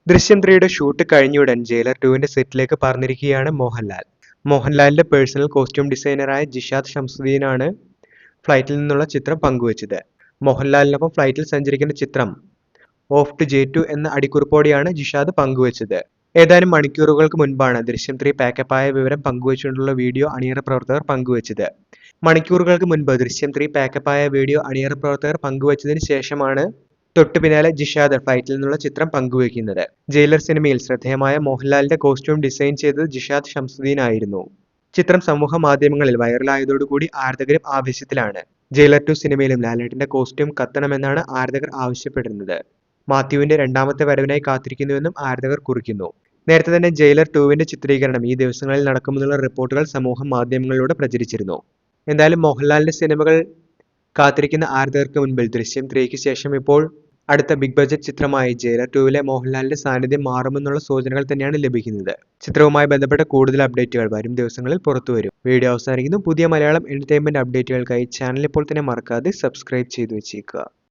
ദൃശ്യം 3യുടെ shoot കഴിഞ്ഞയുടൻ jailer 2വിന്റെ സെറ്റിലേക്ക് പറന്നിരിക്കുകയാണ് മോഹൻലാൽ. മോഹൻലാലിന്റെ പേഴ്സണൽ കോസ്റ്റ്യൂം ഡിസൈനറായ ജിഷാദ് ഷംസുദ്ദീനാണ് ഫ്ലൈറ്റിൽ നിന്നുള്ള ചിത്രം പങ്കുവച്ചത്. മോഹൻലാലിനൊപ്പം ഫ്ലൈറ്റിൽ സഞ്ചരിക്കുന്ന ചിത്രം ഓഫ് ടു J2 എന്ന അടിക്കുറിപ്പോടെയാണ് ജിഷാദ് പങ്കുവച്ചത്. ഏതാനും മണിക്കൂറുകൾക്ക് മുൻപാണ് ദൃശ്യം 3 പാക്കപ്പായ വിവരം പങ്കുവച്ചുകൊണ്ടുള്ള വീഡിയോ അണിയറ പ്രവർത്തകർ പങ്കുവച്ചത്. മണിക്കൂറുകൾക്ക് മുൻപ് ദൃശ്യം 3 പാക്കപ്പായ വീഡിയോ അണിയറ പ്രവർത്തകർ പങ്കുവച്ചതിന് ശേഷമാണ് തൊട്ടു പിന്നാലെ ജിഷാദ് ഫ്ലൈറ്റിൽ നിന്നുള്ള ചിത്രം പങ്കുവയ്ക്കുന്നത്. ജയിലർ സിനിമയിൽ ശ്രദ്ധേയമായ മോഹൻലാലിന്റെ കോസ്റ്റ്യൂം ഡിസൈൻ ചെയ്തത് ജിഷാദ് ഷംസുദ്ദീൻ ആയിരുന്നു. ചിത്രം സമൂഹ മാധ്യമങ്ങളിൽ വൈറലായതോടുകൂടി ആരാധകരും ആവേശത്തിലാണ്. ജയിലർ 2 സിനിമയിലും ലാലേട്ടന്റെ കോസ്റ്റ്യൂം കത്തണമെന്നാണ് ആരാധകർ ആവശ്യപ്പെടുന്നത്. മാത്യുവിന്റെ രണ്ടാമത്തെ വരവിനായി കാത്തിരിക്കുന്നുവെന്നും ആരാധകർ കുറിക്കുന്നു. നേരത്തെ തന്നെ ജയിലർ 2വിന്റെ ചിത്രീകരണം ഈ ദിവസങ്ങളിൽ നടക്കുമെന്നുള്ള റിപ്പോർട്ടുകൾ സമൂഹ മാധ്യമങ്ങളിലൂടെ പ്രചരിച്ചിരുന്നു. എന്തായാലും മോഹൻലാലിന്റെ സിനിമകൾ കാത്തിരിക്കുന്ന ആരാധകർക്ക് മുൻപിൽ ദൃശ്യം 3ക്ക് ശേഷം ഇപ്പോൾ അടുത്ത ബിഗ് ബഡ്ജറ്റ് ചിത്രമായ ജയിലർ 2വിലെ മോഹൻലാലിന്റെ സാന്നിധ്യം മാറുമെന്നുള്ള സൂചനകൾ തന്നെയാണ് ലഭിക്കുന്നത്. ചിത്രവുമായി ബന്ധപ്പെട്ട കൂടുതൽ അപ്ഡേറ്റുകൾ വരും ദിവസങ്ങളിൽ പുറത്തുവരും. വീഡിയോ അവസാനിക്കുന്നു. പുതിയ മലയാളം എന്റർടൈൻമെന്റ് അപ്ഡേറ്റുകൾക്കായി ചാനൽ ഇപ്പോൾ തന്നെ മറക്കാതെ സബ്സ്ക്രൈബ് ചെയ്തു വെച്ചേക്കുക.